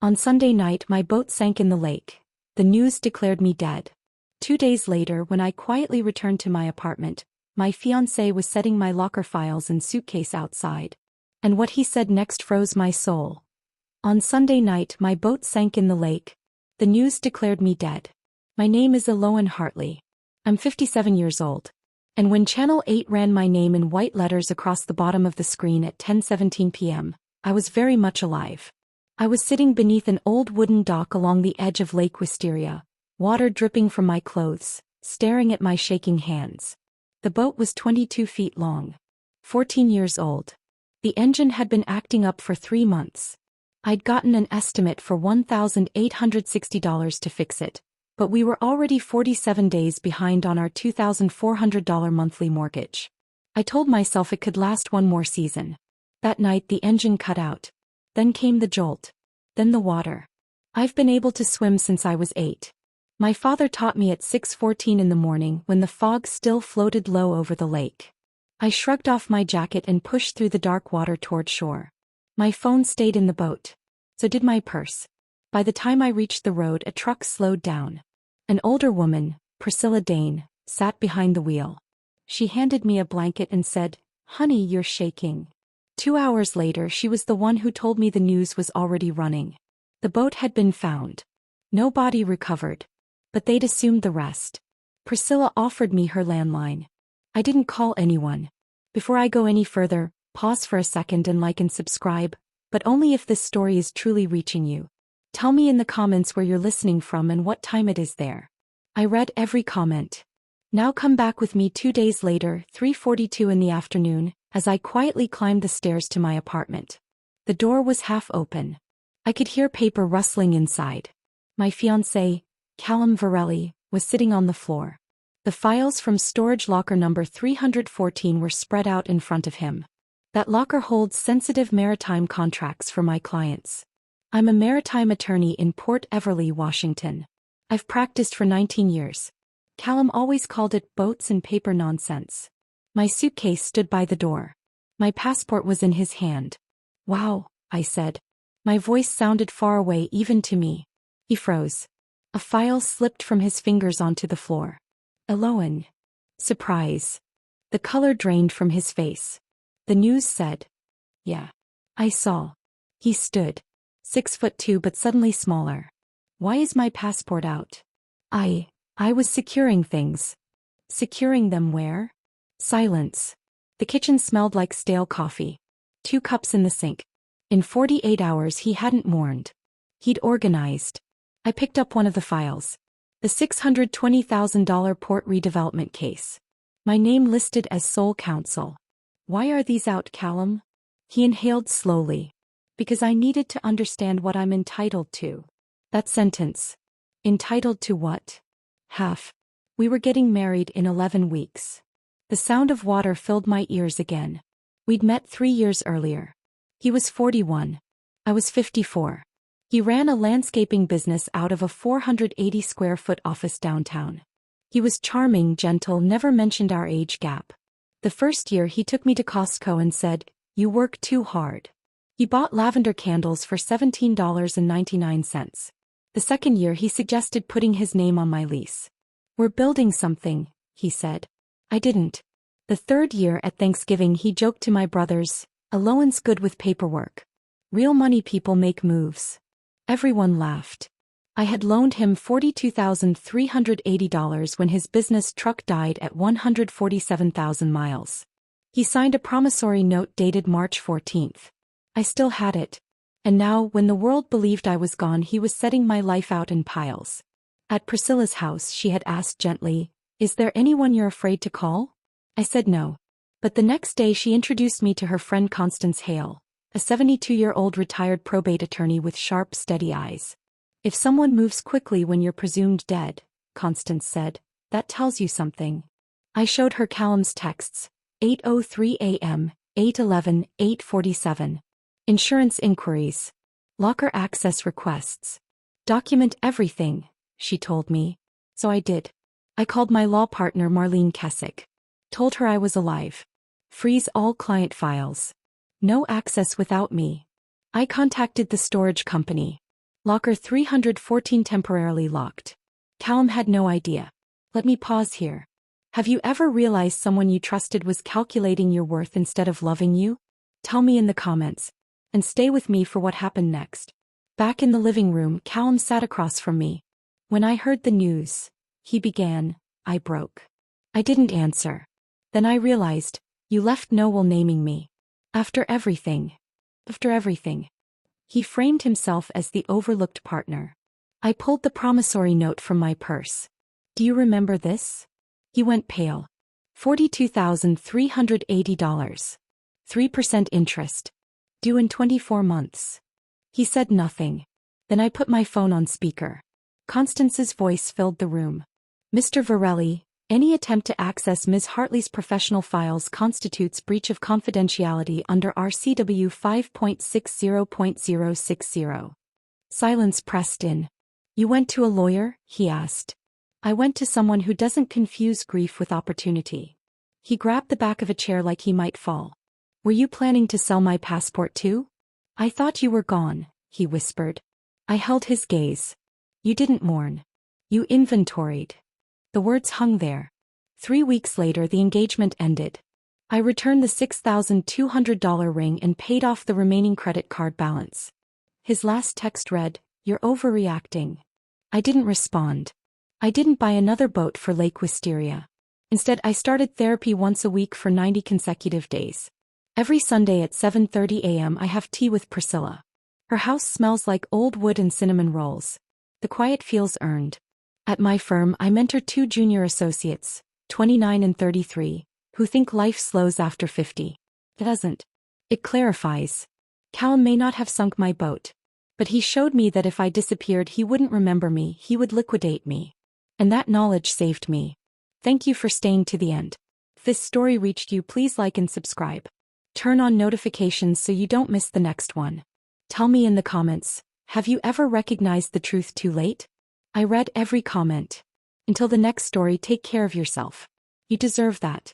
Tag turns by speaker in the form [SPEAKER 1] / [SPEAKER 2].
[SPEAKER 1] On Sunday night, my boat sank in the lake. The news declared me dead. 2 days later, when I quietly returned to my apartment, my fiancé was setting my locker files and suitcase outside. And what he said next froze my soul. On Sunday night, my boat sank in the lake. The news declared me dead. My name is Eloan Hartley. I'm 57 years old. And when Channel 8 ran my name in white letters across the bottom of the screen at 10:17 p.m., I was very much alive. I was sitting beneath an old wooden dock along the edge of Lake Wisteria, water dripping from my clothes, staring at my shaking hands. The boat was 22 feet long. 14 years old. The engine had been acting up for 3 months. I'd gotten an estimate for $1,860 to fix it, but we were already 47 days behind on our $2,400 monthly mortgage. I told myself it could last one more season. That night the engine cut out. Then came the jolt. Then the water. I've been able to swim since I was 8. My father taught me at 6:14 in the morning when the fog still floated low over the lake. I shrugged off my jacket and pushed through the dark water toward shore. My phone stayed in the boat. So did my purse. By the time I reached the road, a truck slowed down. An older woman, Priscilla Dane, sat behind the wheel. She handed me a blanket and said, "Honey, you're shaking." 2 hours later, she was the one who told me the news was already running. The boat had been found. No body recovered. But they'd assumed the rest. Priscilla offered me her landline. I didn't call anyone. Before I go any further, pause for a second and like and subscribe, but only if this story is truly reaching you. Tell me in the comments where you're listening from and what time it is there. I read every comment. Now come back with me 2 days later, 3:42 in the afternoon, as I quietly climbed the stairs to my apartment. The door was half open. I could hear paper rustling inside. My fiancé, Callum Varelli, was sitting on the floor. The files from storage locker number 314 were spread out in front of him. That locker holds sensitive maritime contracts for my clients. I'm a maritime attorney in Port Everly, Washington. I've practiced for 19 years. Callum always called it boats and paper nonsense. My suitcase stood by the door. My passport was in his hand. "Wow," I said. My voice sounded far away even to me. He froze. A file slipped from his fingers onto the floor. "Eloan." Surprise. The color drained from his face. The news said. "Yeah." I saw. He stood. 6'2" but suddenly smaller. "Why is my passport out?" I was securing things. Securing them where? Silence. The kitchen smelled like stale coffee. 2 cups in the sink. In 48 hours he hadn't mourned. He'd organized. I picked up one of the files. The $620,000 port redevelopment case. My name listed as sole counsel. "Why are these out, Callum?" He inhaled slowly. "Because I needed to understand what I'm entitled to." That sentence. Entitled to what? Half. We were getting married in 11 weeks. The sound of water filled my ears again. We'd met 3 years earlier. He was 41. I was 54. He ran a landscaping business out of a 480-square-foot office downtown. He was charming, gentle, never mentioned our age gap. The first year he took me to Costco and said, "You work too hard." He bought lavender candles for $17.99. The second year he suggested putting his name on my lease. "We're building something," he said. I didn't. The third year at Thanksgiving he joked to my brothers, "Eloan's good with paperwork. Real money people make moves." Everyone laughed. I had loaned him $42,380 when his business truck died at 147,000 miles. He signed a promissory note dated March 14th. I still had it. And now, when the world believed I was gone, he was setting my life out in piles. At Priscilla's house, she had asked gently, "Is there anyone you're afraid to call?" I said no. But the next day she introduced me to her friend Constance Hale, a 72-year-old retired probate attorney with sharp, steady eyes. "If someone moves quickly when you're presumed dead," Constance said, "that tells you something." I showed her Callum's texts, 8:03 a.m., 8:11, 8:47. Insurance inquiries. Locker access requests. "Document everything," she told me. So I did. I called my law partner Marlene Kessick. Told her I was alive. Freeze all client files. No access without me. I contacted the storage company. Locker 314 temporarily locked. Callum had no idea. Let me pause here. Have you ever realized someone you trusted was calculating your worth instead of loving you? Tell me in the comments. And stay with me for what happened next. Back in the living room, Callum sat across from me. When I heard the news, he began, I broke. I didn't answer. Then I realized, you left no will naming me. After everything. After everything. He framed himself as the overlooked partner. I pulled the promissory note from my purse. Do you remember this? He went pale. $42,380. 3% interest. Due in 24 months. He said nothing. Then I put my phone on speaker. Constance's voice filled the room. Mr. Varelli, any attempt to access Ms. Hartley's professional files constitutes breach of confidentiality under RCW 5.60.060. Silence pressed in. You went to a lawyer? He asked. I went to someone who doesn't confuse grief with opportunity. He grabbed the back of a chair like he might fall. Were you planning to sell my passport too? I thought you were gone, he whispered. I held his gaze. You didn't mourn. You inventoried. The words hung there. 3 weeks later the engagement ended. I returned the $6,200 ring and paid off the remaining credit card balance. His last text read, You're overreacting. I didn't respond. I didn't buy another boat for Lake Wisteria. Instead I started therapy once a week for 90 consecutive days. Every Sunday at 7:30 a.m. I have tea with Priscilla. Her house smells like old wood and cinnamon rolls. The quiet feels earned. At my firm I mentor 2 junior associates, 29 and 33, who think life slows after 50. It doesn't. It clarifies. Callum may not have sunk my boat. But he showed me that if I disappeared he wouldn't remember me, he would liquidate me. And that knowledge saved me. Thank you for staying to the end. If this story reached you, please like and subscribe. Turn on notifications so you don't miss the next one. Tell me in the comments, have you ever recognized the truth too late? I read every comment. Until the next story, take care of yourself. You deserve that.